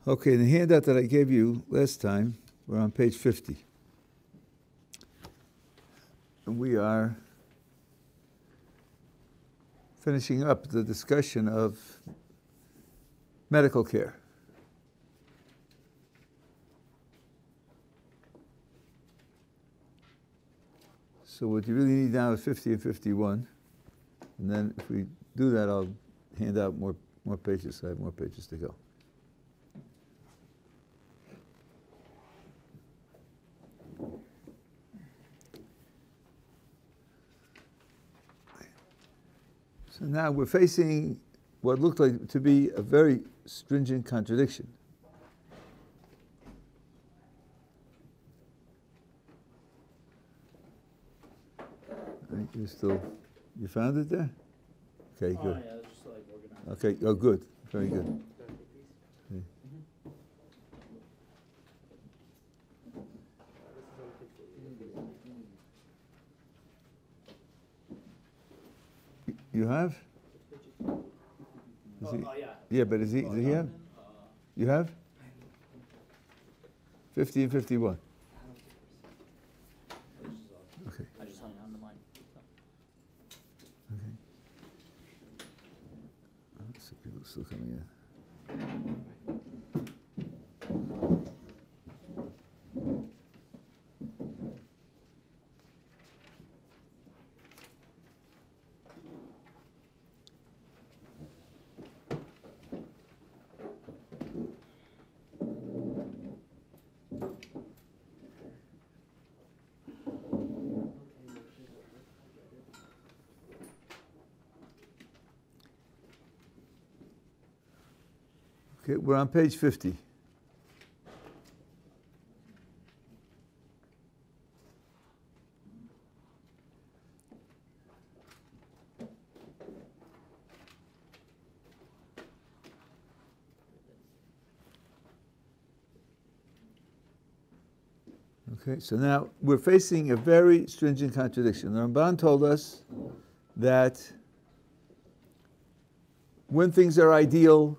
Okay, the handout that I gave you last time, we're on page 50. And we are finishing up the discussion of medical care. So what you really need now is 50 and 51. And then if we do that, I'll hand out more pages, so I have more pages to go. So now we're facing what looked like to be a very stringent contradiction. You found it there? Okay, good. Yeah, it's just like organized. Okay, oh good, very good. Okay. You have? Yeah. Yeah, but does he have? You have? 50 and 51. Okay. I just hung on to mine. Okay. So people are still coming in. Okay, we're on page 50. Okay, so now we're facing a very stringent contradiction. The Ramban told us that when things are ideal,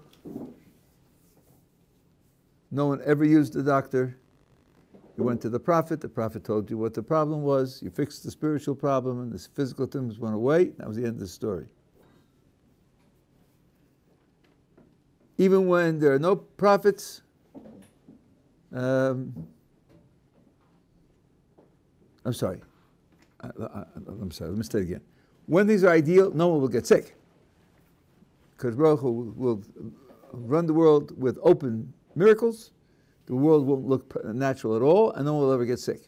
no one ever used a doctor. You went to the prophet told you what the problem was, you fixed the spiritual problem, and the physical things went away. That was the end of the story. Even when there are no prophets, I'm sorry, let me say it again. When things are ideal, no one will get sick. Because Baruch Hu will run the world with open miracles, the world won't look natural at all, and no one will ever get sick.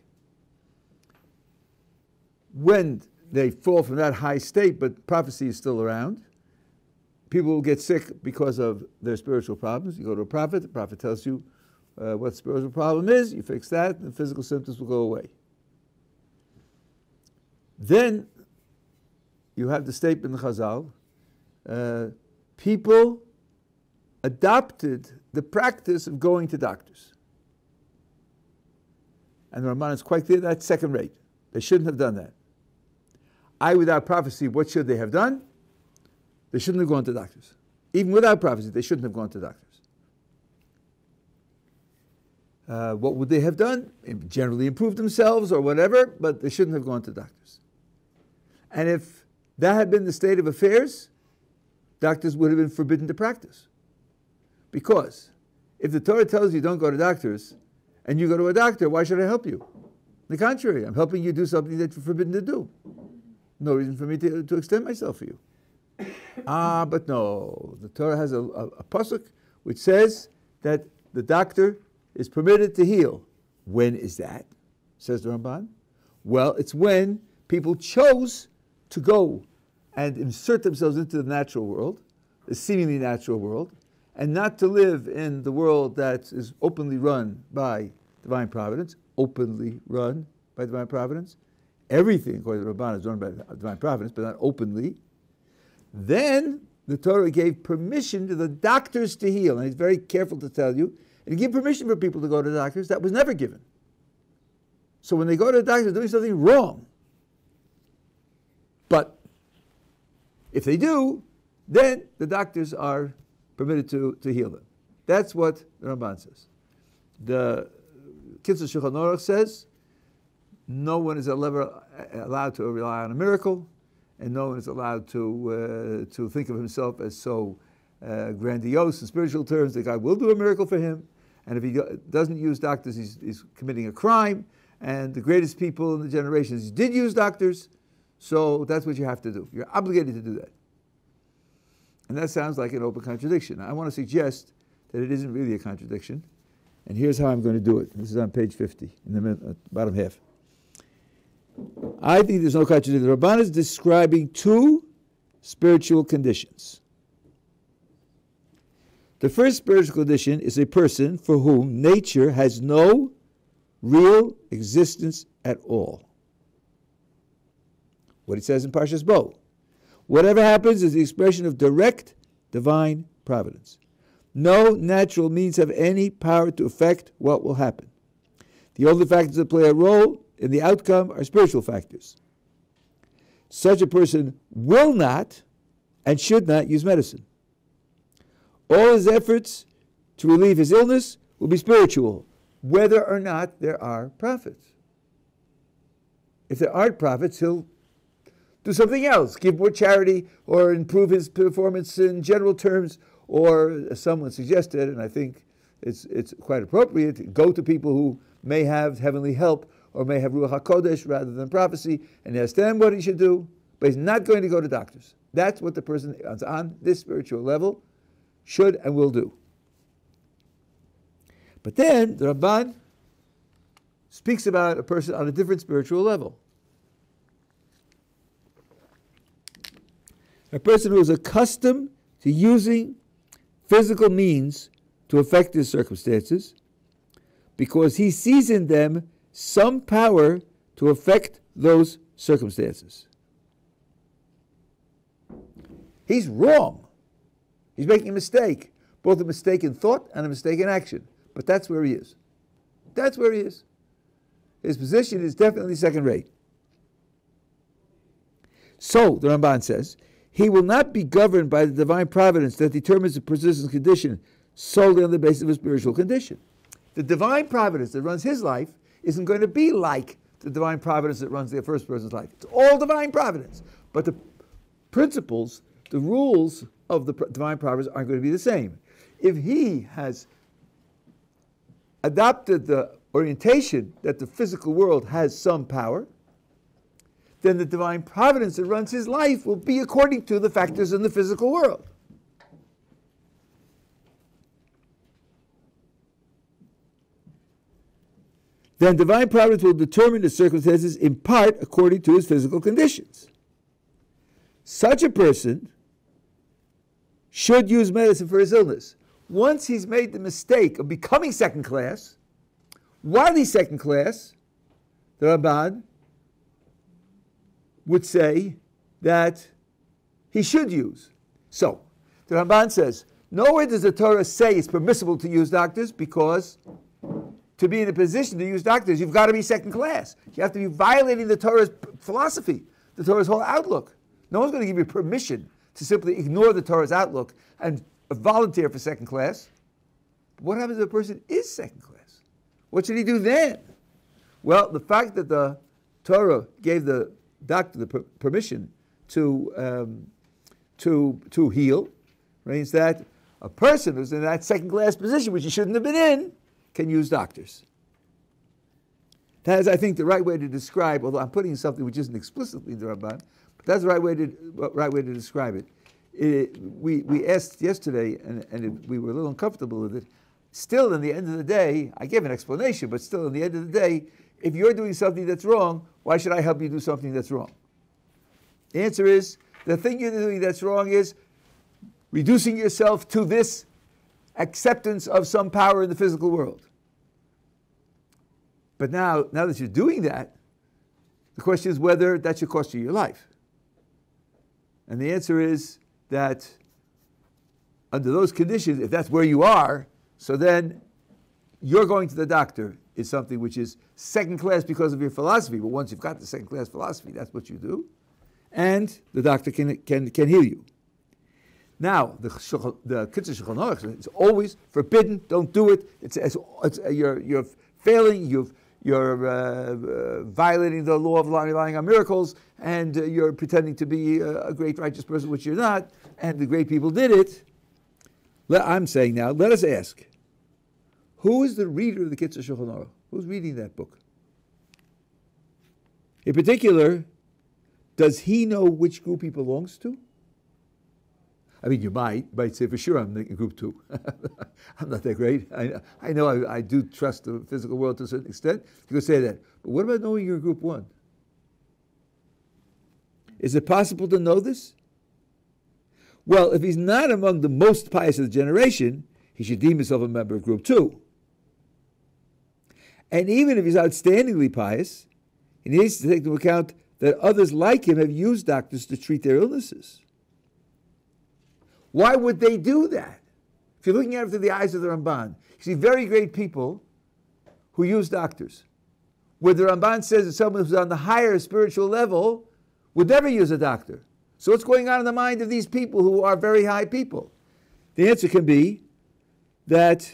When they fall from that high state, but prophecy is still around, people will get sick because of their spiritual problems. You go to a prophet, the prophet tells you what the spiritual problem is, you fix that, and the physical symptoms will go away. Then you have the statement in Chazal, people adopted the practice of going to doctors. And the Ramban is quite clear that's second rate. They shouldn't have done that. Without prophecy, what should they have done? They shouldn't have gone to doctors. Even without prophecy, they shouldn't have gone to doctors. What would they have done? Generally improve themselves or whatever, but they shouldn't have gone to doctors. And if that had been the state of affairs, doctors would have been forbidden to practice. Because if the Torah tells you don't go to doctors, and you go to a doctor, why should I help you? On the contrary, I'm helping you do something that you're forbidden to do. No reason for me to extend myself for you. But no, the Torah has a pasuk which says that the doctor is permitted to heal. When is that? Says the Ramban. Well, it's when people chose to go and insert themselves into the natural world, the seemingly natural world, and not to live in the world that is openly run by divine providence, openly run by divine providence. Everything, according to the Ramban, is run by divine providence, but not openly. Then the Torah gave permission to the doctors to heal, and he's very careful to tell you, and he gave permission for people to go to doctors. That was never given. So when they go to the doctor, they're doing something wrong. But if they do, then the doctors are permitted to heal them. That's what the Ramban says. The Kitzur Shulchan Aruch says no one is ever allowed to rely on a miracle, and no one is allowed to think of himself as so grandiose in spiritual terms that God will do a miracle for him. And if he doesn't use doctors, he's committing a crime. And the greatest people in the generations did use doctors, so that's what you have to do. You're obligated to do that. And that sounds like an open contradiction. I want to suggest that it isn't really a contradiction. And here's how I'm going to do it. This is on page 50, in the bottom half. I think there's no contradiction. The Ramban is describing two spiritual conditions. The first spiritual condition is a person for whom nature has no real existence at all. What he says in Parshas Bo. Whatever happens is the expression of direct divine providence. No natural means have any power to affect what will happen. The only factors that play a role in the outcome are spiritual factors. Such a person will not and should not use medicine. All his efforts to relieve his illness will be spiritual, whether or not there are prophets. If there aren't prophets, he'll do something else, give more charity or improve his performance in general terms, or as someone suggested, and I think it's quite appropriate, go to people who may have heavenly help or may have Ruach HaKodesh rather than prophecy and ask them what he should do, but he's not going to go to doctors. That's what the person on this spiritual level should and will do. But then the Ramban speaks about a person on a different spiritual level. A person who is accustomed to using physical means to affect his circumstances because he sees in them some power to affect those circumstances. He's wrong. He's making a mistake, both a mistake in thought and a mistake in action. But that's where he is. That's where he is. His position is definitely second rate. So, the Ramban says, he will not be governed by the divine providence that determines the person's condition solely on the basis of a spiritual condition. The divine providence that runs his life isn't going to be like the divine providence that runs the first person's life. It's all divine providence. But the principles, the rules of the divine providence aren't going to be the same. If he has adopted the orientation that the physical world has some power, then the divine providence that runs his life will be according to the factors in the physical world. Then divine providence will determine the circumstances in part according to his physical conditions. Such a person should use medicine for his illness. Once he's made the mistake of becoming second class, while he's second class, the Ramban would say that he should use. So, the Ramban says, nowhere does the Torah say it's permissible to use doctors, because to be in a position to use doctors, you've got to be second class. You have to be violating the Torah's philosophy, the Torah's whole outlook. No one's going to give you permission to simply ignore the Torah's outlook and volunteer for second class. What happens if a person is second class? What should he do then? Well, the fact that the Torah gave the doctor the permission to heal means that a person who's in that second class position, which he shouldn't have been in, can use doctors. That is, I think, the right way to describe, although I'm putting something which isn't explicitly in the Ramban, but that's the right way to describe it. We asked yesterday, and we were a little uncomfortable with it. Still, in the end of the day, I gave an explanation, but still, in the end of the day, if you're doing something that's wrong, why should I help you do something that's wrong? The answer is, the thing you're doing that's wrong is reducing yourself to this acceptance of some power in the physical world. But now that you're doing that, the question is whether that should cost you your life. And the answer is that under those conditions, if that's where you are, so then you're going to the doctor is something which is second class because of your philosophy. But once you've got the second class philosophy, that's what you do. And the doctor can heal you. Now, the Kitzur Shulchan Aruch is always forbidden. Don't do it. You're failing. You're violating the law of relying on miracles, and you're pretending to be a great righteous person, which you're not. And the great people did it. I'm saying now, let us ask, who is the reader of the Kitzur Shulchan Aruch? Who's reading that book? In particular, does he know which group he belongs to? I mean, you might say for sure I'm in group 2. I'm not that great. I know I do trust the physical world to a certain extent. You could say that. But what about knowing you're in group 1? Is it possible to know this? Well, if he's not among the most pious of the generation, he should deem himself a member of group 2. And even if he's outstandingly pious, he needs to take into account that others like him have used doctors to treat their illnesses. Why would they do that? If you're looking at it through the eyes of the Ramban, you see very great people who use doctors. Where the Ramban says that someone who's on the higher spiritual level would never use a doctor. So what's going on in the mind of these people who are very high people? The answer can be that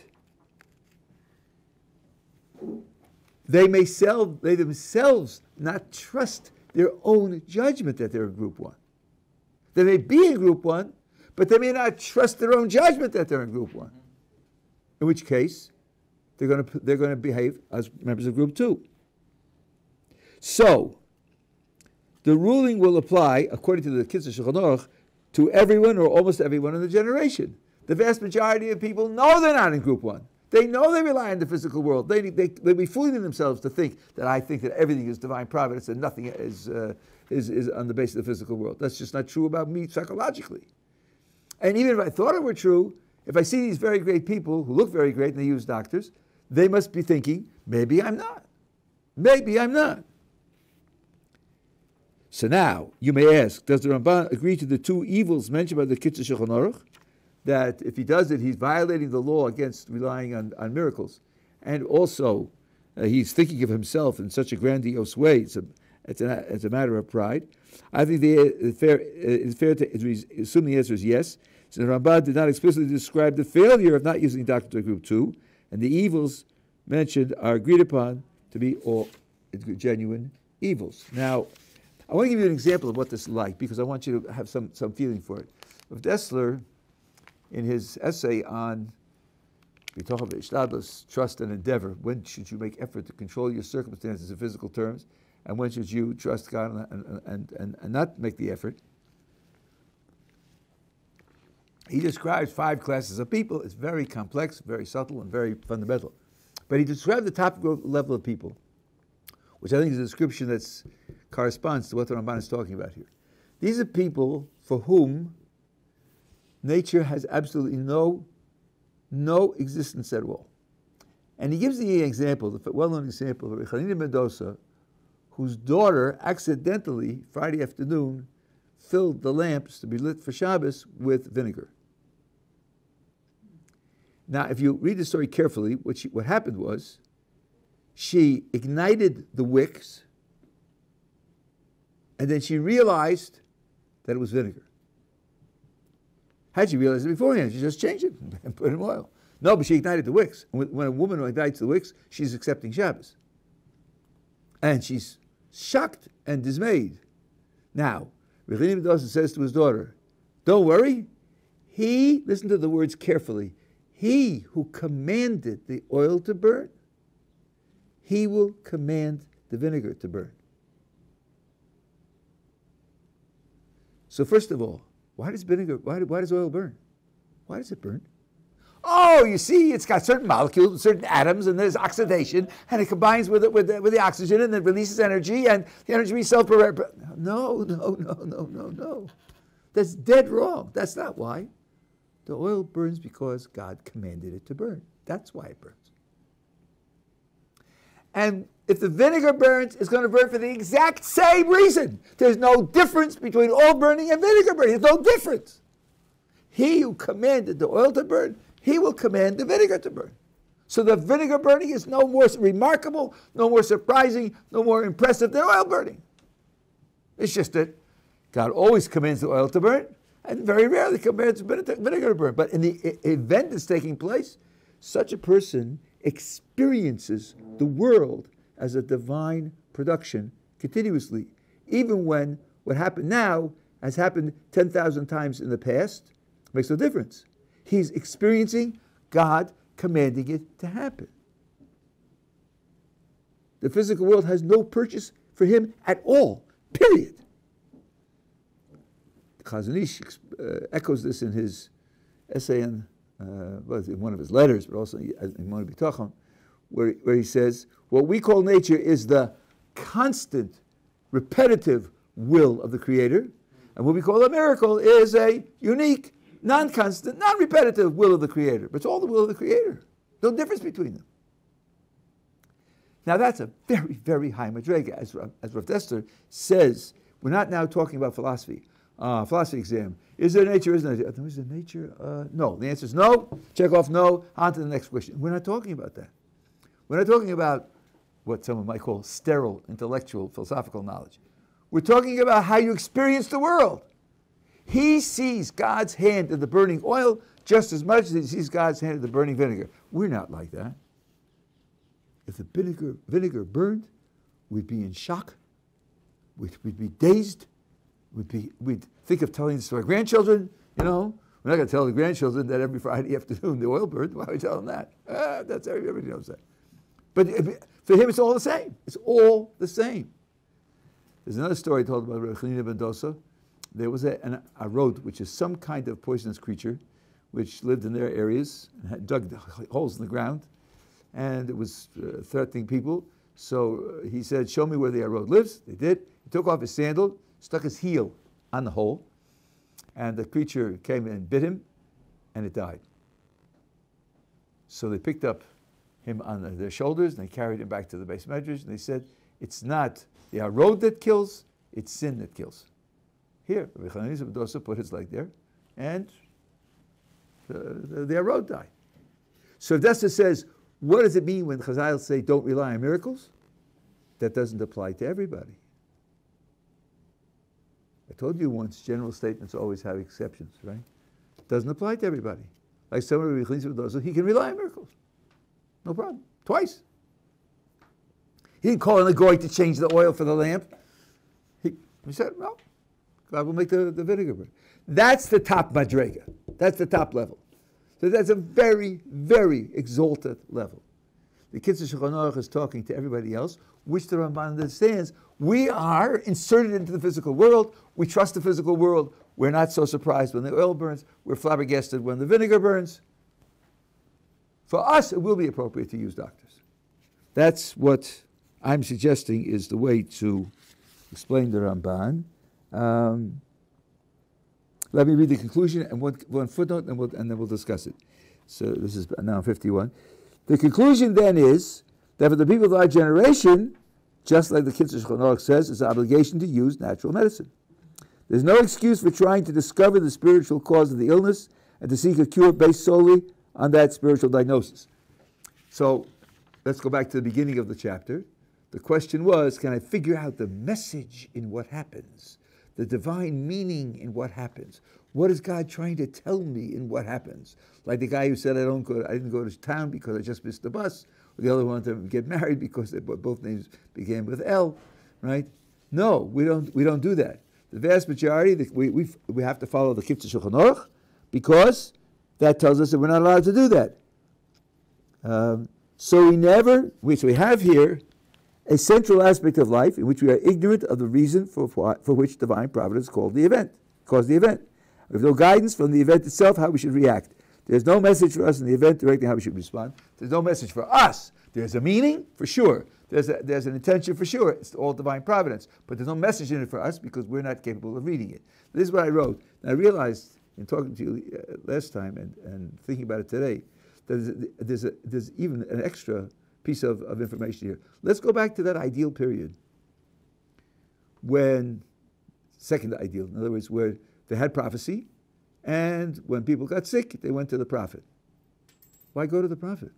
they themselves not trust their own judgment that they're in group 1. They may be in group 1, but they may not trust their own judgment that they're in group 1. In which case, they're going to behave as members of group 2. So, the ruling will apply, according to the Kitzur Shulchan Aruch, to everyone or almost everyone in the generation. The vast majority of people know they're not in group 1. They know they rely on the physical world. They'll be fooling themselves to think that I think that everything is divine providence and nothing is on the basis of the physical world. That's just not true about me psychologically. And even if I thought it were true, if I see these very great people who look very great and they use doctors, they must be thinking, maybe I'm not. Maybe I'm not. So now, you may ask, does the Ramban agree to the 2 evils mentioned by the Kitzur Shulchan Aruch? That if he does it, he's violating the law against relying on miracles. And also, he's thinking of himself in such a grandiose way. It's a matter of pride. I think it's fair to assume the answer is yes. So the Ramban did not explicitly describe the failure of not using doctor to group 2, and the evils mentioned are agreed upon to be all genuine evils. Now, I want to give you an example of what this is like, because I want you to have some feeling for it. Rav Dessler, in his essay on trust and endeavor, when should you make effort to control your circumstances in physical terms, and when should you trust God and not make the effort? He describes 5 classes of people. It's very complex, very subtle, and very fundamental. But he described the top level of people, which I think is a description that corresponds to what the Ramban is talking about here. These are people for whom nature has absolutely no existence at all. And he gives the example, the well-known example of Rechanina Mendoza, whose daughter accidentally, Friday afternoon, filled the lamps to be lit for Shabbos with vinegar. Now, if you read the story carefully, what happened was, she ignited the wicks, and then she realized that it was vinegar. Had she realized it beforehand, she just changed it and put it in oil. No, but she ignited the wicks. When a woman ignites the wicks, she's accepting Shabbos. And she's shocked and dismayed. Now, Rechanina Mendoza says to his daughter, don't worry. Listen to the words carefully, he who commanded the oil to burn, he will command the vinegar to burn. So first of all, why does oil burn? Why does it burn? Oh, you see, it's got certain molecules, certain atoms, and there's oxidation, and it combines with the oxygen, and it releases energy, and the energy we self. No. That's dead wrong. That's not why. The oil burns because God commanded it to burn. That's why it burns. And if the vinegar burns, it's going to burn for the exact same reason. There's no difference between oil burning and vinegar burning. There's no difference. He who commanded the oil to burn, he will command the vinegar to burn. So the vinegar burning is no more remarkable, no more surprising, no more impressive than oil burning. It's just that God always commands the oil to burn, And very rarely compared to vinegar burn. But in the event that's taking place, such a person experiences the world as a divine production continuously, even when what happened now has happened 10,000 times in the past. Makes no difference. He's experiencing God commanding it to happen. The physical world has no purchase for him at all, period. Chazon Ish echoes this in his essay in one of his letters, but also in Mon Bitachon, where he says, what we call nature is the constant, repetitive will of the Creator, and what we call a miracle is a unique, non-constant, non-repetitive will of the Creator. But it's all the will of the Creator. No difference between them. Now that's a very, very high madrega. As Rav Dester says, we're not now talking about philosophy. Philosophy exam. Is there nature? Is there nature? Is there nature? No. The answer is no. Check off no. On to the next question. We're not talking about that. We're not talking about what someone might call sterile, intellectual, philosophical knowledge. We're talking about how you experience the world. He sees God's hand in the burning oil just as much as he sees God's hand in the burning vinegar. We're not like that. If the vinegar burned, we'd be in shock. We'd be dazed. We'd think of telling this to our grandchildren. You know, we're not going to tell the grandchildren that every Friday afternoon the oil burned. Why would we tell them that? That's everybody knows that. But for him, it's all the same. It's all the same. There's another story told about Rav Chanina ben Dosa. There was a road, which is some kind of poisonous creature, which lived in their areas and had dug holes in the ground, and it was threatening people. So he said, show me where the road lives. They did. He took off his sandal, stuck his heel on the hole, and the creature came and bit him, and it died. So they picked up him on their shoulders, and they carried him back to the base medrash, and they said, it's not the road that kills, it's sin that kills. Here, Rabbi Chanina ben Dosa put his leg there, and the road died. So Desta says, what does it mean when Chazal say don't rely on miracles? That doesn't apply to everybody. I told you once, general statements always have exceptions, right? Doesn't apply to everybody. Like someone Rabbi Chanina ben Dosa, he can rely on miracles. No problem. Twice. He didn't call on a goy to change the oil for the lamp. He said, well, God will make the vinegar burn. That's the top madrega. That's the top level. So that's a very, very exalted level. The Kitzur Shulchan Aruch is talking to everybody else, which the Ramban understands. We are inserted into the physical world. We trust the physical world. We're not so surprised when the oil burns. We're flabbergasted when the vinegar burns. For us, it will be appropriate to use doctors. That's what I'm suggesting is the way to explain the Ramban. Let me read the conclusion and one footnote, and then we'll discuss it. So this is now 51. The conclusion then is that for the people of our generation, just like the Kitzur Shulchan Aruch says, it's an obligation to use natural medicine. There's no excuse for trying to discover the spiritual cause of the illness and to seek a cure based solely on that spiritual diagnosis. So let's go back to the beginning of the chapter. The question was, can I figure out the message in what happens? The divine meaning in what happens? What is God trying to tell me in what happens? Like the guy who said, I didn't go to town because I just missed the bus. Or the other wanted to get married because both names began with L, right? No, we don't do that. The vast majority, we have to follow the Kitzur Shulchan Aruch because that tells us that we're not allowed to do that. So we have here a central aspect of life in which we are ignorant of the reason for which divine providence caused the event. We have no guidance from the event itself how we should react. There's no message for us in the event directing how we should respond. There's no message for us. There's a meaning, for sure. There's an intention, for sure. It's all divine providence. But there's no message in it for us because we're not capable of reading it. This is what I wrote. And I realized in talking to you last time and thinking about it today, that there's even an extra piece of information here. Let's go back to that ideal period second ideal, in other words, where they had prophecy, and when people got sick, they went to the prophet. Why go to the prophet?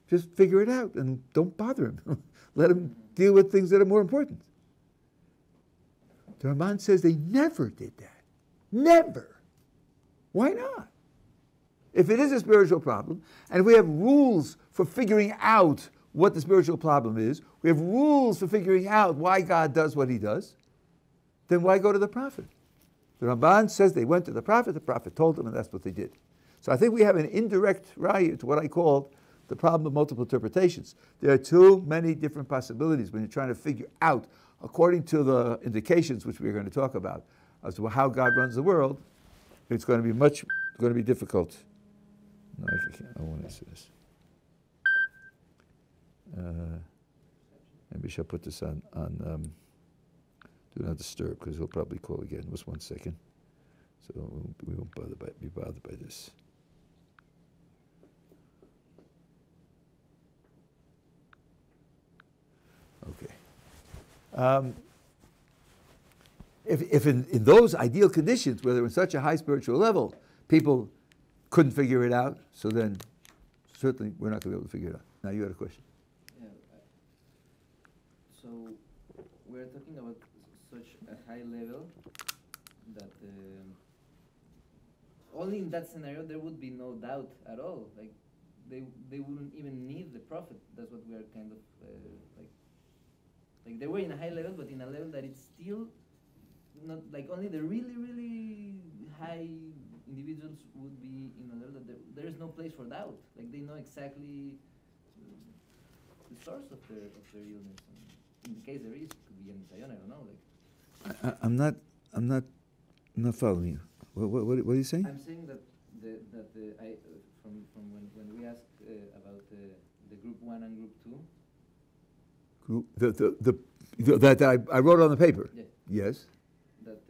Just figure it out and don't bother him. Let him deal with things that are more important. The Ramban says they never did that. Never. Why not? If it is a spiritual problem, and we have rules for figuring out what the spiritual problem is, we have rules for figuring out why God does what he does, then why go to the prophet? The Ramban says they went to the prophet told them, and that's what they did. So I think we have an indirect right to what I called the problem of multiple interpretations. There are too many different possibilities when you're trying to figure out, according to the indications which we're going to talk about, as to how God runs the world. It's going to be difficult. No, I won't answer this. Maybe I shall put this on do not disturb, because he'll probably call again. Just 1 second. So we won't be bothered by this. Okay. If in those ideal conditions, where they're in such a high spiritual level, people couldn't figure it out, so then certainly we're not going to be able to figure it out. Now you had a question. Yeah. So we're talking about such a high level that only in that scenario there would be no doubt at all. Like they wouldn't even need the prophet. That's what we are kind of like they were in a high level, but in a level that it's still not like only the really, really high individuals would be in a level that there is no place for doubt. Like they know exactly the source of their illness. And in the case there is, it could be a nisayon, I don't know. Like I'm not following you. What are you saying? I'm saying that from when we asked about the group 1 and group 2. That I wrote on the paper. Yeah. Yes. That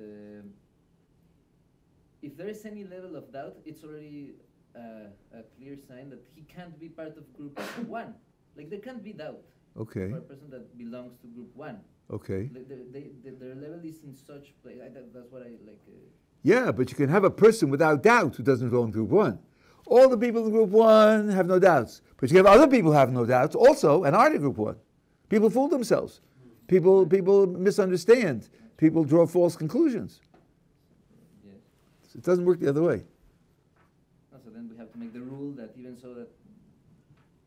if there is any level of doubt, it's already a clear sign that he can't be part of group 1. Like there can't be doubt. Okay. For a person that belongs to group 1. Okay. Their level is in such place. That's what I like. Yeah, but you can have a person without doubt who doesn't belong to group 1. All the people in group 1 have no doubts, but you have other people who have no doubts also and aren't in group 1. People fool themselves. People misunderstand. People draw false conclusions. Yes. It doesn't work the other way. So then we have to make the rule that even so that.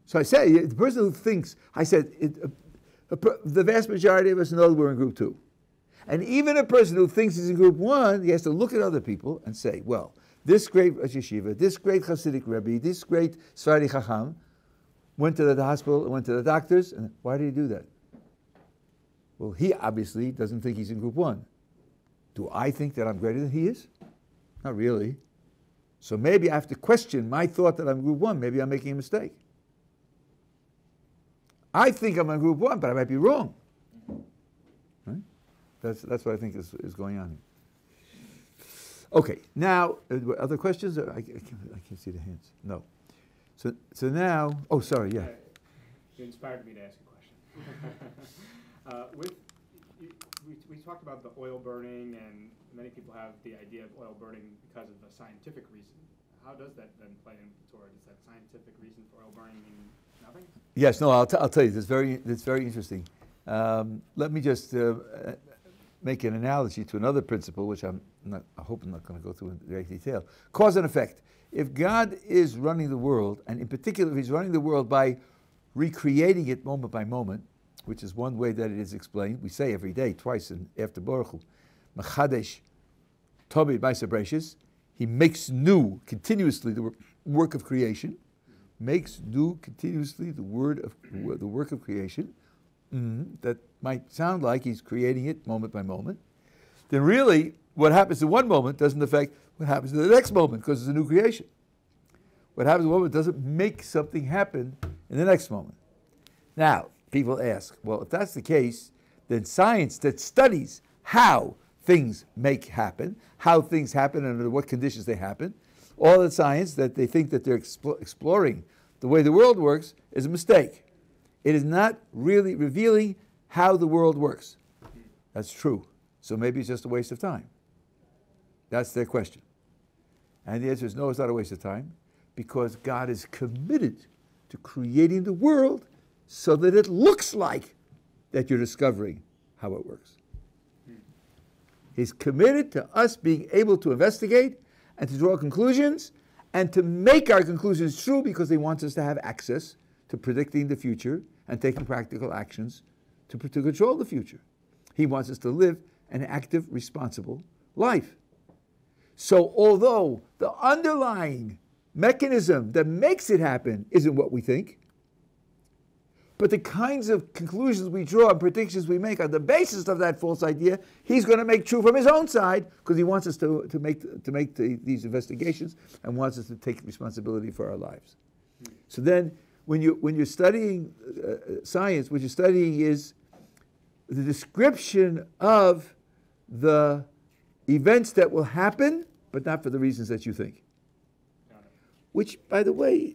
So I say, the person who thinks, the vast majority of us know we're in group 2. And even a person who thinks he's in group 1, he has to look at other people and say, well, this great yeshiva, this great Hasidic Rebbe, this great Sfari Chacham went to the hospital, went to the doctors, and why did he do that? Well, he obviously doesn't think he's in group 1. Do I think that I'm greater than he is? Not really. So maybe I have to question my thought that I'm group 1. Maybe I'm making a mistake. I think I'm in group 1, but I might be wrong. Right? That's what I think is going on here. Okay, now, other questions? I can't see the hands. No. So now, oh, sorry, yeah. You inspired me to ask a question. We talked about the oil burning, and many people have the idea of oil burning because of a scientific reason. How does that then play into the Torah? Does that scientific reason for oil burning mean nothing? Yes, no, I'll tell you. It's very interesting. Let me just make an analogy to another principle, which I hope I'm not going to go through in great detail. Cause and effect. If God is running the world, and in particular if he's running the world by recreating it moment by moment, which is one way that it is explained, we say every day, twice after Baruch Hu, Machadesh, Tobi, Maisa Brachis, he makes new continuously the work of creation, makes new continuously the work of creation. That might sound like he's creating it moment by moment. Then really, what happens in one moment doesn't affect what happens in the next moment because it's a new creation. What happens in one moment doesn't make something happen in the next moment. Now, people ask, well, if that's the case, then science that studies how things happen and under what conditions they happen, all that science that they think that they're exploring the way the world works is a mistake. It is not really revealing how the world works. That's true. So maybe it's just a waste of time. That's their question. And the answer is no, it's not a waste of time, because God is committed to creating the world so that it looks like that you're discovering how it works. He's committed to us being able to investigate and to draw conclusions and to make our conclusions true because he wants us to have access to predicting the future and taking practical actions to control the future. He wants us to live an active, responsible life. So although the underlying mechanism that makes it happen isn't what we think, but the kinds of conclusions we draw and predictions we make on the basis of that false idea, he's going to make true from his own side because he wants us to make these investigations and wants us to take responsibility for our lives. So then, when you're studying science, what you're studying is the description of the events that will happen, but not for the reasons that you think. Which, by the way,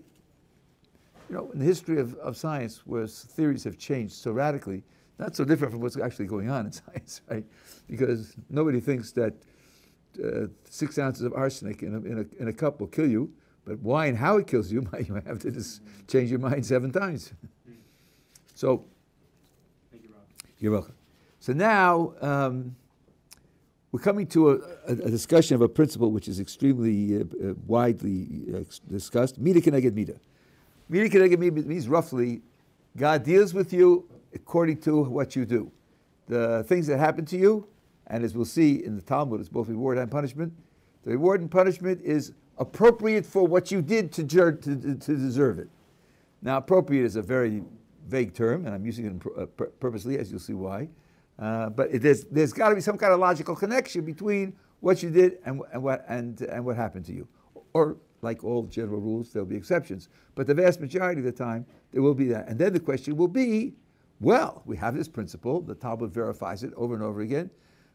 in the history of science, where theories have changed so radically, not so different from what's actually going on in science, right? Because nobody thinks that 6 ounces of arsenic in a cup will kill you, but why and how it kills you, you might have to just change your mind 7 times. So, thank you, Rob. You're welcome. So now we're coming to a discussion of a principle which is extremely widely discussed. Mida keneged mida. Mida keneged mida means roughly, God deals with you according to what you do. The things that happen to you, and as we'll see in the Talmud, it's both reward and punishment. The reward and punishment is appropriate for what you did to deserve it. Now, appropriate is a very vague term, and I'm using it purposely, as you'll see why. But there's got to be some kind of logical connection between what you did and what happened to you. Or, like all general rules, there'll be exceptions. But the vast majority of the time, there will be that. And then the question will be, well, we have this principle, the Talmud verifies it over and over again.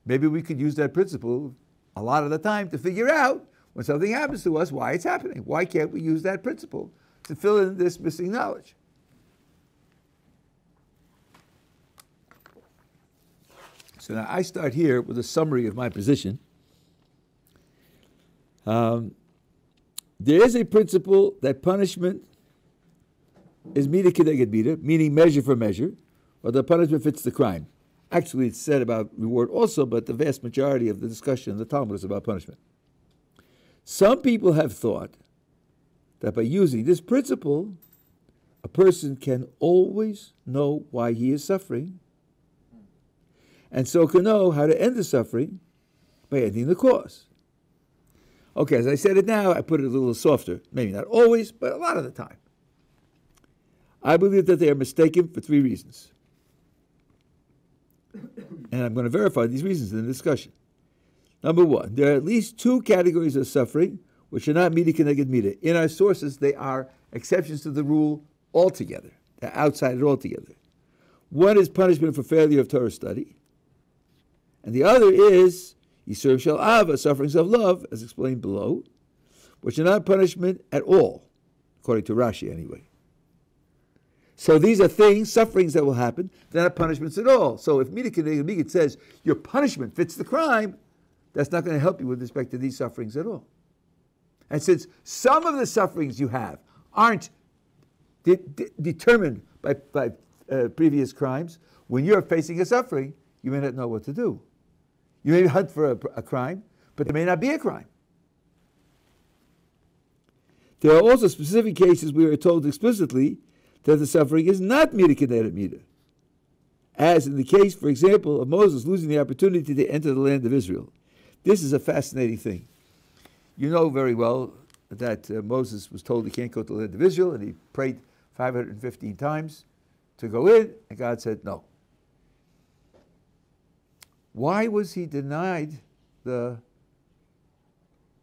Maybe we could use that principle a lot of the time to figure out when something happens to us, why it's happening. Why can't we use that principle to fill in this missing knowledge? So now I start here with a summary of my position. There is a principle that punishment is mida keneged mida, meaning measure for measure, or the punishment fits the crime. Actually, it's said about reward also, but the vast majority of the discussion in the Talmud is about punishment. Some people have thought that by using this principle, a person can always know why he is suffering, and so can know how to end the suffering by ending the cause. Okay, as I said it now, I put it a little softer. Maybe not always, but a lot of the time. I believe that they are mistaken for 3 reasons. And I'm going to verify these reasons in the discussion. Number 1, there are at least 2 categories of suffering which are not mida keneged mida. In our sources, they are exceptions to the rule altogether. They're outside it altogether. One is punishment for failure of Torah study. And the other is Yisur Shel Ava, sufferings of love, as explained below, which are not punishment at all, according to Rashi anyway. So these are things, sufferings that will happen, they're not punishments at all. So if mida keneged mida says your punishment fits the crime, that's not going to help you with respect to these sufferings at all. And since some of the sufferings you have aren't determined by previous crimes, when you're facing a suffering, you may not know what to do. You may hunt for a crime, but there may not be a crime. There are also specific cases where we are told explicitly that the suffering is not mida keneged mida, as in the case, for example, of Moses losing the opportunity to enter the land of Israel. This is a fascinating thing. You know very well that Moses was told he can't go to the land of Israel, and he prayed 515 times to go in, and God said no. Why was he denied the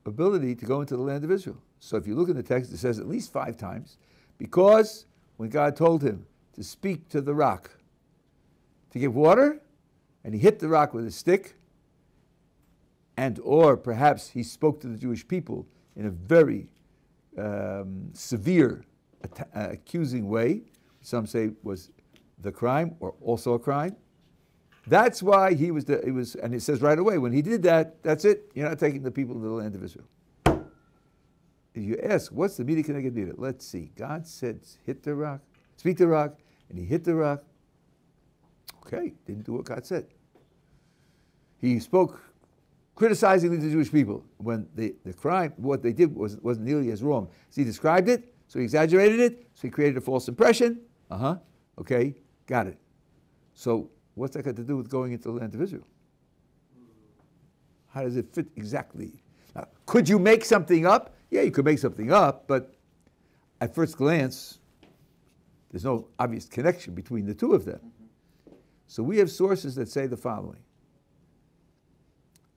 ability to go into the land of Israel? So if you look in the text, it says at least 5 times, because when God told him to speak to the rock to give water, and he hit the rock with a stick, and or perhaps he spoke to the Jewish people in a very severe, accusing way, some say was the crime or also a crime. That's why he was, and it says right away, when he did that, that's it, you're not taking the people to the land of Israel. If you ask, what's the mida keneged mida? Let's see. God said, hit the rock, speak to the rock, and he hit the rock. Okay, didn't do what God said. He spoke criticizing the Jewish people when the crime, what they did wasn't nearly as wrong. So he described it, so he exaggerated it, so he created a false impression. Okay, got it. So what's that got to do with going into the land of Israel? How does it fit exactly? Now, could you make something up? Yeah, you could make something up, but at first glance, there's no obvious connection between the two of them. So we have sources that say the following.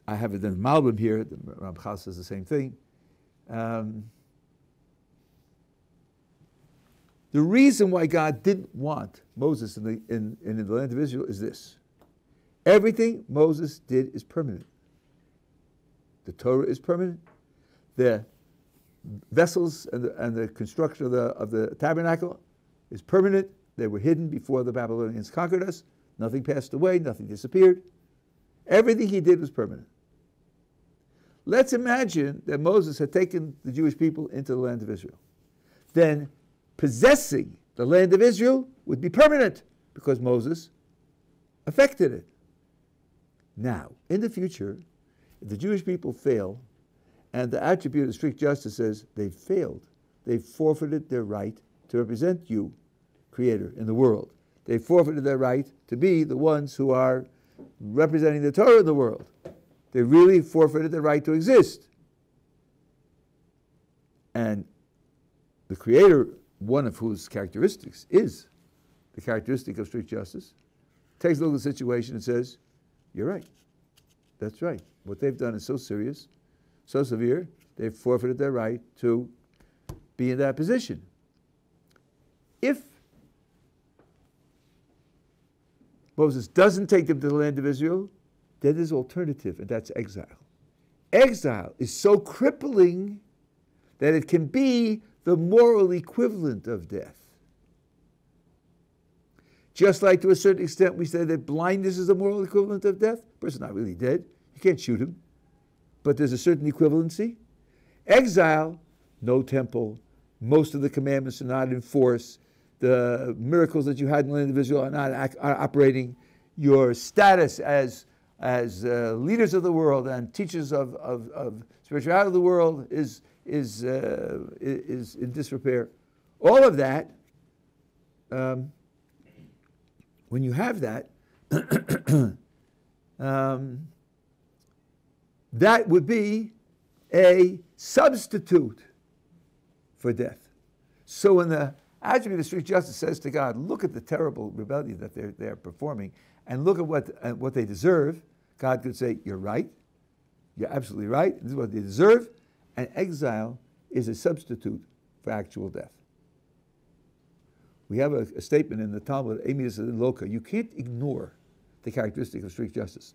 I have it in Malbim here, the Ramchal says the same thing. The reason why God didn't want Moses in the land of Israel is this. Everything Moses did is permanent. The Torah is permanent. The vessels and the construction of the tabernacle is permanent. They were hidden before the Babylonians conquered us. Nothing passed away. Nothing disappeared. Everything he did was permanent. Let's imagine that Moses had taken the Jewish people into the land of Israel. Then possessing the land of Israel would be permanent because Moses affected it. Now, in the future, if the Jewish people fail, and the attribute of strict justice says they've failed, they've forfeited their right to represent you, Creator, in the world. They forfeited their right to be the ones who are representing the Torah in the world. They really forfeited their right to exist. And the Creator, one of whose characteristics is the characteristic of strict justice, takes a look at the situation and says, you're right. That's right. What they've done is so serious, so severe, they've forfeited their right to be in that position. If Moses doesn't take them to the land of Israel, then there's an alternative, and that's exile. Exile is so crippling that it can be the moral equivalent of death. Just like to a certain extent we say that blindness is the moral equivalent of death. The person's not really dead. You can't shoot him. But there's a certain equivalency. Exile, no temple. Most of the commandments are not in force. The miracles that you had in the land of Israel are not operating. Your status as leaders of the world and teachers of spirituality of the world is in disrepair. All of that, when you have that, that would be a substitute for death. So when the attribute of strict justice says to God, look at the terrible rebellion that they're performing, and look at what they deserve, God could say, you're right, you're absolutely right, this is what they deserve, and exile is a substitute for actual death. We have a statement in the Talmud, Emius in Loka, you can't ignore the characteristic of strict justice,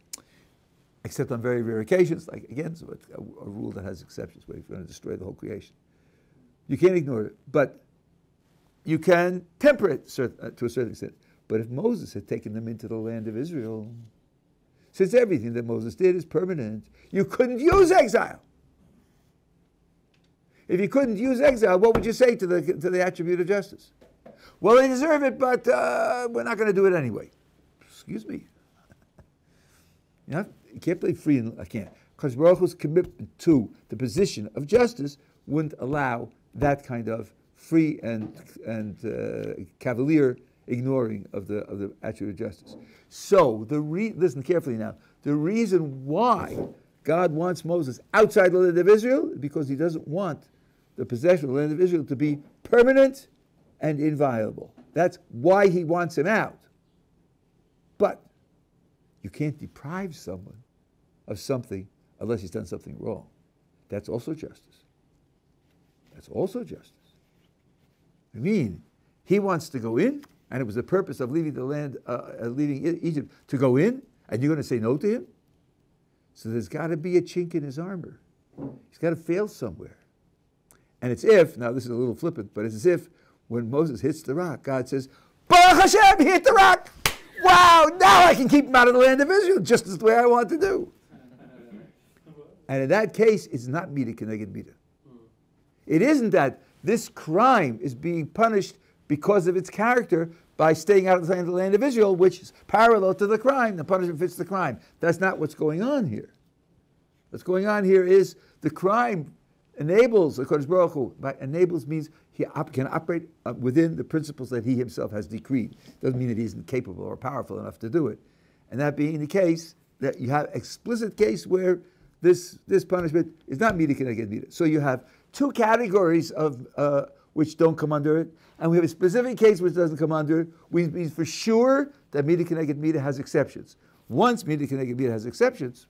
except on very rare occasions, like, again, so a rule that has exceptions, where you're going to destroy the whole creation. You can't ignore it, but you can temper it to a certain extent. But if Moses had taken them into the land of Israel, since everything that Moses did is permanent, you couldn't use exile. If you couldn't use exile, what would you say to the attribute of justice? Well, they deserve it, but we're not going to do it anyway. Excuse me. You can't play free and I can't. Because Baruch Hu's commitment to the position of justice wouldn't allow that kind of free and cavalier ignoring of the attribute of justice. So listen carefully now. The reason why God wants Moses outside the land of Israel is because he doesn't want the possession of the land of Israel to be permanent and inviolable. That's why he wants him out. But you can't deprive someone of something unless he's done something wrong. That's also justice. That's also justice. I mean, he wants to go in, and it was the purpose of leaving the land, leaving Egypt to go in, and you're going to say no to him? So there's got to be a chink in his armor. He's got to fail somewhere. And it's if, now this is a little flippant, but it's as if when Moses hits the rock, God says, Baruch Hashem, he hit the rock! Wow, now I can keep him out of the land of Israel, just as the way I want to do. And in that case, it's not mida keneged mida. It isn't that this crime is being punished because of its character by staying out of the land of Israel, which is parallel to the crime. The punishment fits the crime. That's not what's going on here. What's going on here is the crime enables the Kodesh Baruch Hu. Enables means he can operate within the principles that he himself has decreed. Doesn't mean that he isn't capable or powerful enough to do it. And that being the case, that you have explicit case where this punishment is not mida keneged mida. So you have two categories of which don't come under it, and we have a specific case which doesn't come under it, which means for sure that mida keneged mida has exceptions. Once mida keneged mida has exceptions,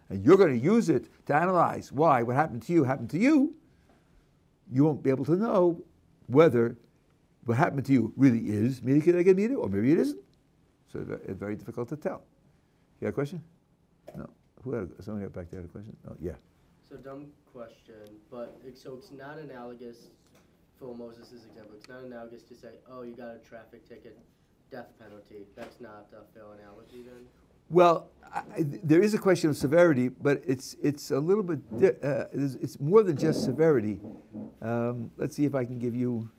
and you're going to use it to analyze why what happened to you, you won't be able to know whether what happened to you really is mida keneged mida, or maybe it isn't. So it's very difficult to tell. You got a question? No. Someone got back there had a question? Oh, yeah. So dumb question, but so it's not analogous, for Moses' example, it's not analogous to say, oh, you got a traffic ticket, death penalty. That's not a fair analogy then? Well, there is a question of severity, but it's a little bit, it's more than just severity. Let's see if I can give you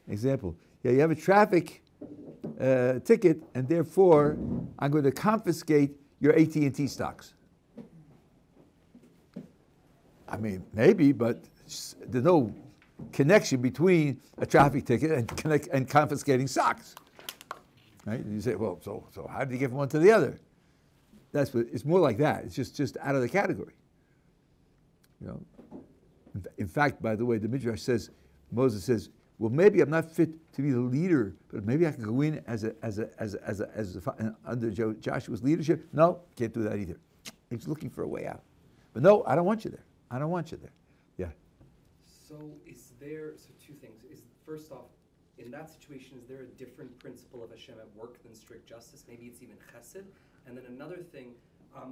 an example. Yeah, you have a traffic ticket, and therefore I'm going to confiscate your AT&T stocks. I mean, maybe, but there's no connection between a traffic ticket and confiscating stocks. Right? And you say, well, so how did you give one to the other? That's what, it's more like that. It's just out of the category. You know. In fact, by the way, the Midrash says, Moses says, well, maybe I'm not fit to be the leader, but maybe I can go in under Joshua's leadership. No, can't do that either. He's looking for a way out. But no, I don't want you there. I don't want you there. Yeah. So two things. First off, in that situation, is there a different principle of Hashem at work than strict justice? Maybe it's even chesed. And then another thing,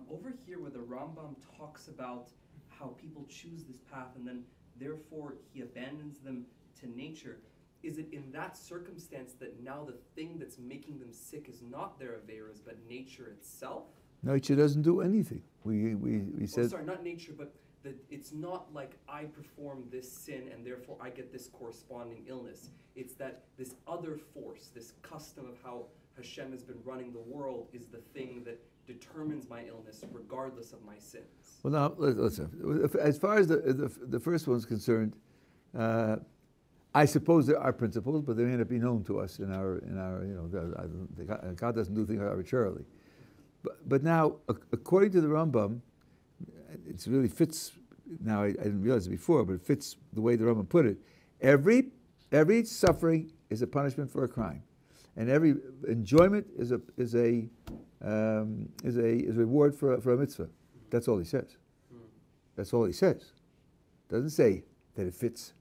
over here where the Rambam talks about how people choose this path and then therefore he abandons them to nature, is it in that circumstance that now the thing that's making them sick is not their averas but nature itself? Nature doesn't do anything. We said... sorry, not nature, but it's not like I perform this sin and therefore I get this corresponding illness. It's that this other force, this custom of how Hashem has been running the world is the thing that determines my illness regardless of my sins. Well, now, listen. As far as the first one's concerned, I suppose there are principles, but they may not be known to us in our God doesn't do things arbitrarily. But now, according to the Rambam, it really fits. Now I didn't realize it before, but it fits the way the Rambam put it. Every suffering is a punishment for a crime, and every enjoyment is a reward for a mitzvah. That's all he says. That's all he says. Doesn't say that it fits.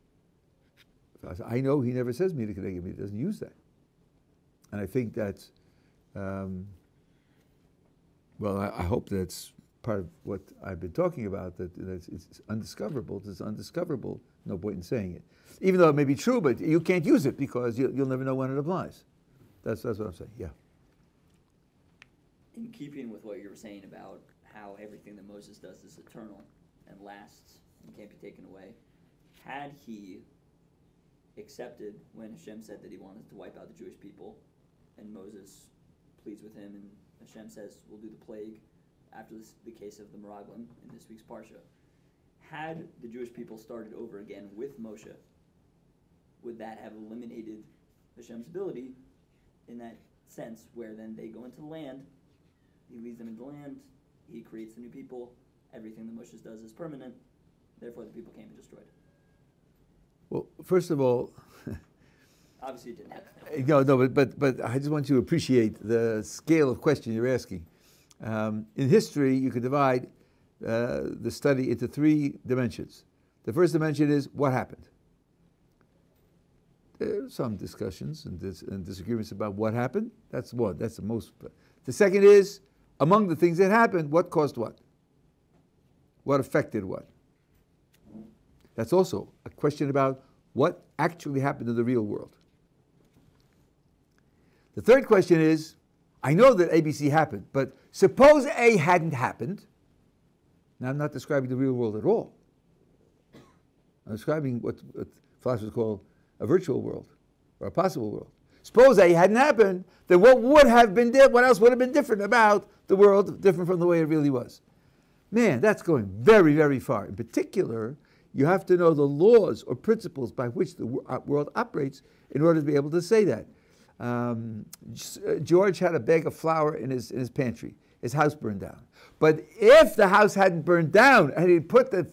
I know he never says mida keneged mida. He doesn't use that, and I think that's. Well, I hope that's part of what I've been talking about, that it's undiscoverable. It's undiscoverable, no point in saying it. Even though it may be true, but you can't use it because you'll never know when it applies. That's what I'm saying, yeah. In keeping with what you were saying about how everything that Moses does is eternal and lasts and can't be taken away, had he accepted when Hashem said that he wanted to wipe out the Jewish people, and Moses pleads with him, and Hashem says, we'll do the plague after the case of the Meraglim in this week's Parsha. Had the Jewish people started over again with Moshe, would that have eliminated Hashem's ability in that sense, where then they go into the land, he leads them into the land, he creates the new people, everything that Moshe does is permanent, therefore the people can't be destroyed? Well, first of all, obviously it didn't happen. No, but I just want you to appreciate the scale of question you're asking. In history, you could divide the study into three dimensions. The first dimension is what happened. There are some discussions and disagreements about what happened. That's one. That's the most. The second is, among the things that happened, what caused what? What affected what? That's also a question about what actually happened in the real world. The third question is, I know that ABC happened, but suppose A hadn't happened. Now I'm not describing the real world at all. I'm describing what philosophers call a virtual world, or a possible world. Suppose A hadn't happened, then what else would have been different about the world, different from the way it really was? Man, that's going very, very far. In particular, you have to know the laws or principles by which the world operates in order to be able to say that. George had a bag of flour in his pantry. His house burned down. But if the house hadn't burned down and he put the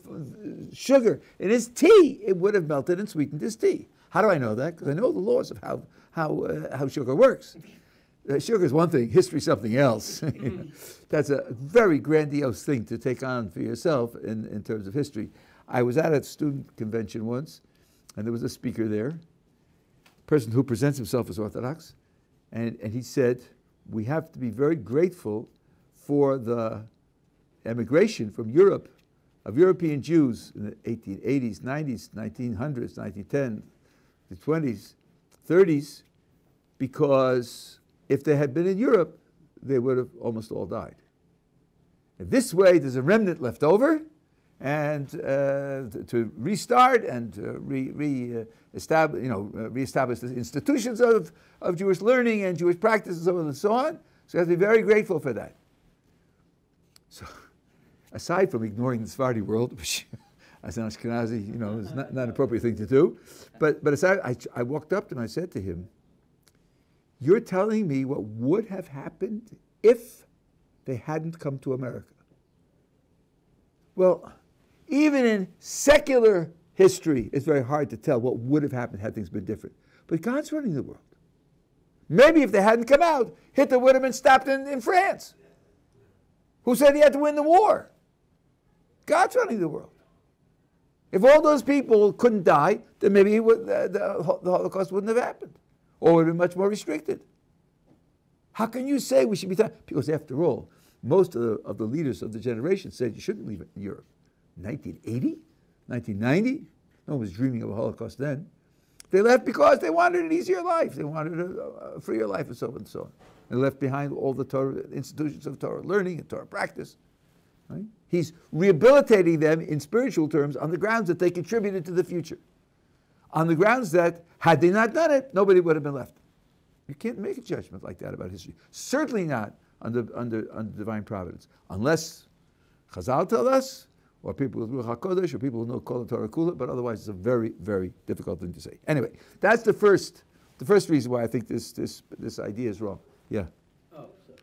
sugar in his tea, it would have melted and sweetened his tea. How do I know that? Because I know the laws of how sugar works. Sugar is one thing, history something else. That's a very grandiose thing to take on for yourself in terms of history. I was at a student convention once, and there was a speaker there, a person who presents himself as Orthodox, and he said, we have to be very grateful for the emigration from Europe of European Jews in the 1880s, 90s, 1900s, 1910, the 20s, 30s, because if they had been in Europe, they would have almost all died. And this way, there's a remnant left over, and to restart and reestablish the institutions of Jewish learning and Jewish practice and so on and so on. So you have to be very grateful for that. So, aside from ignoring the Sephardi world, which as an Ashkenazi, is not an appropriate thing to do, but aside, I walked up to him and I said to him, you're telling me what would have happened if they hadn't come to America. Well, even in secular history, it's very hard to tell what would have happened had things been different. But God's running the world. Maybe if they hadn't come out, Hitler would have been stopped in France. Who said he had to win the war? God's running the world. If all those people couldn't die, then maybe the Holocaust wouldn't have happened. Or would have been much more restricted. How can you say we should be done? Because after all, most of the leaders of the generation said you shouldn't leave Europe. 1980? 1990? No one was dreaming of a Holocaust then. They left because they wanted an easier life. They wanted a freer life and so on and so on. They left behind all the Torah institutions of Torah learning and Torah practice. Right? He's rehabilitating them in spiritual terms on the grounds that they contributed to the future. On the grounds that, had they not done it, nobody would have been left. You can't make a judgment like that about history. Certainly not under divine providence. Unless Chazal tell us, or people with Ruach HaKodesh, or people who know Kol Torah Kula, but otherwise it's a very, very difficult thing to say. Anyway, that's the first reason why I think this idea is wrong. Yeah? Oh, so,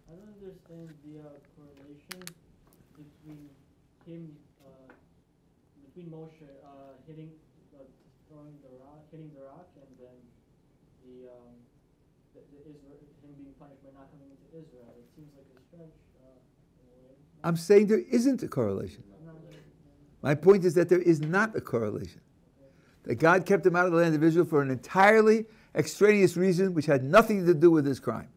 I don't understand the correlation between him, between Moshe hitting the rock, and then the Israel, him being punished by not coming into Israel. It seems like a stretch. I'm saying there isn't a correlation. My point is that there is not a correlation. That God kept him out of the land of Israel for an entirely extraneous reason which had nothing to do with his crime.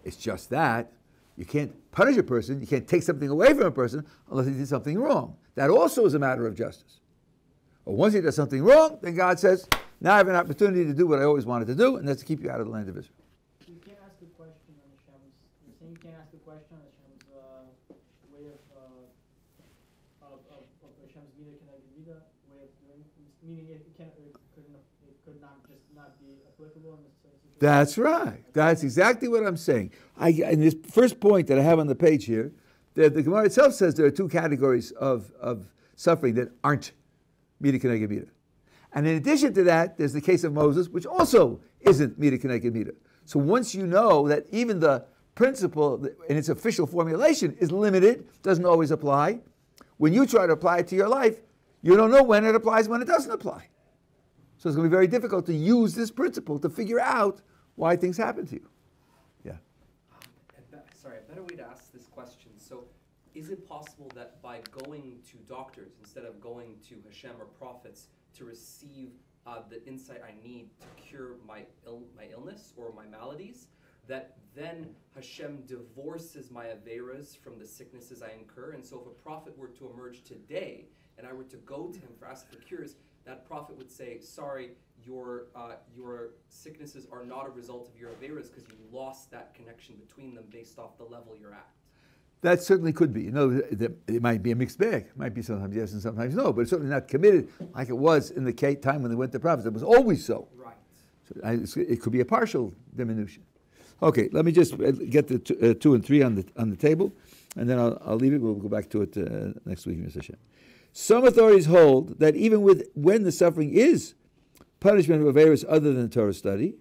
It's just that you can't punish a person, you can't take something away from a person unless he did something wrong. That also is a matter of justice. But once he does something wrong, then God says, now I have an opportunity to do what I always wanted to do, and that's to keep you out of the land of Israel. You can't ask the question on Hashem's, you're saying you can't ask the question on Hashem's way of Hashem's Mida Keneged Mida, way of doing, meaning it could not just not be applicable in this situation. That's right. That's exactly what I'm saying. In this first point that I have on the page here, the Gemara itself says there are two categories of suffering that aren't Mida Keneged Mida. And in addition to that, there's the case of Moses, which also isn't Mida Keneged Mida. So once you know that even the principle in its official formulation is limited, doesn't always apply, when you try to apply it to your life, you don't know when it applies, when it doesn't apply. So it's going to be very difficult to use this principle to figure out why things happen to you. Yeah. Sorry, a better way to ask this question. So is it possible that by going to doctors instead of going to Hashem or prophets to receive the insight I need to cure my illness or my maladies, that then Hashem divorces my averas from the sicknesses I incur? And so if a prophet were to emerge today and I were to go to him for asking for cures, that prophet would say, sorry, your sicknesses are not a result of your averas because you lost that connection between them based off the level you're at. That certainly could be. It might be a mixed bag. It might be sometimes yes and sometimes no, but it's certainly not committed like it was in the time when they went to prophets. It was always so. Right. So it could be a partial diminution. Okay, let me just get the 2 and 3 on the table, and then I'll leave it. We'll go back to it next week, Mr. Hashem. Some authorities hold that even when the suffering is punishment of areas other than Torah study,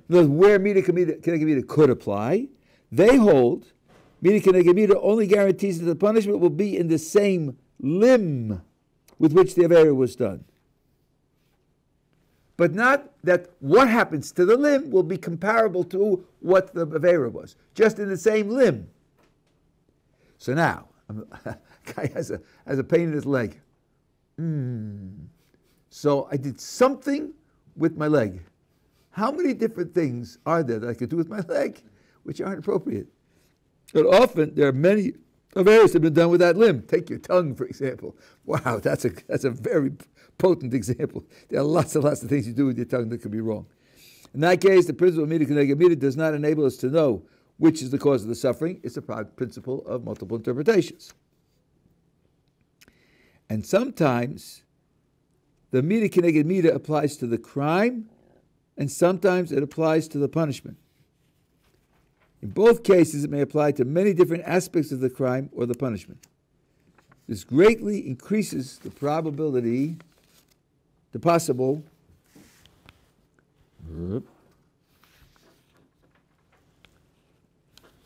in other words, where Mida Keneged Mida could apply, they hold Mida Keneged Mida only guarantees that the punishment will be in the same limb with which the Avera was done. But not that what happens to the limb will be comparable to what the Avera was, just in the same limb. So now, a guy has a pain in his leg. So I did something with my leg. How many different things are there that I could do with my leg which aren't appropriate? But often there are many Averas that have been done with that limb. Take your tongue, for example. Wow, that's a very potent example. There are lots and lots of things you do with your tongue that could be wrong. In that case, the principle of Mida Keneged Mida does not enable us to know which is the cause of the suffering. It's a principle of multiple interpretations. And sometimes the Mida Keneged Mida applies to the crime, and sometimes it applies to the punishment. In both cases, it may apply to many different aspects of the crime or the punishment. This greatly increases the probability, the possible.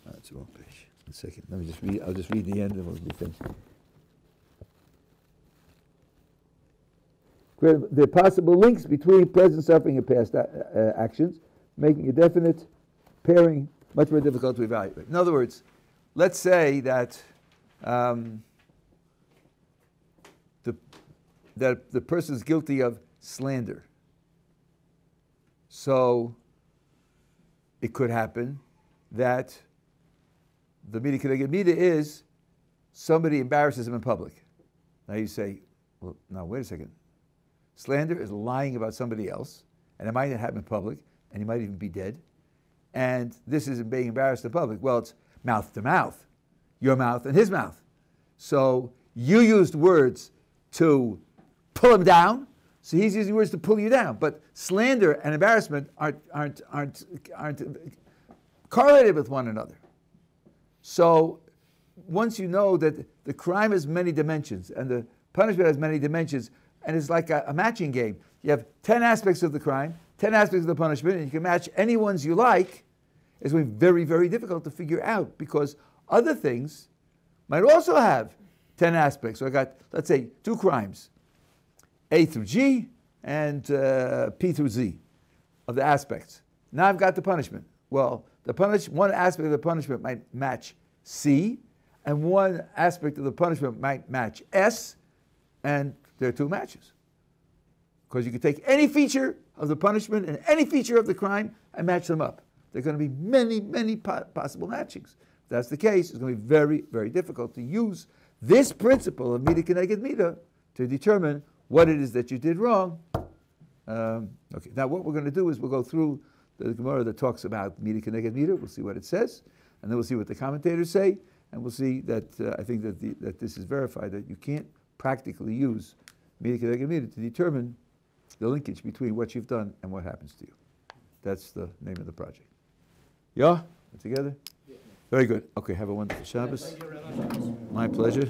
That's the wrong page. 1 second. Let me just read. I'll just read the end and we'll be finished. The possible links between present suffering and past actions, making a definite pairing much more difficult to evaluate. In other words, let's say that the person is guilty of slander. So it could happen that the Mida Keneged Mida is somebody embarrasses him in public. Now you say, well, now wait a second. Slander is lying about somebody else, and it might not happen in public, and he might even be dead. And this isn't being embarrassed in public. Well, it's mouth to mouth, your mouth and his mouth. So you used words to pull him down, so he's using words to pull you down. But slander and embarrassment aren't correlated with one another. So once you know that the crime has many dimensions and the punishment has many dimensions, and it's like a matching game. You have 10 aspects of the crime, 10 aspects of the punishment, and you can match any ones you like. It's going to be very, very difficult to figure out because other things might also have 10 aspects. So I got, let's say, 2 crimes, A through G and P through Z of the aspects. Now I've got the punishment. Well, one aspect of the punishment might match C, and one aspect of the punishment might match S, and there are 2 matches. Because you can take any feature of the punishment and any feature of the crime and match them up. There are going to be many, many possible matchings. If that's the case, it's going to be very, very difficult to use this principle of Mida Keneged Mida to determine what it is that you did wrong. Okay. Now what we're going to do is we'll go through the Gemara that talks about Mida Keneged Mida. We'll see what it says, and then we'll see what the commentators say, and we'll see that I think that this is verified, that you can't practically use Mida Keneged Mida to determine the linkage between what you've done and what happens to you. That's the name of the project. Yeah? We're together? Yeah. Very good. Okay, have a wonderful Shabbos. Thank you very much. My pleasure.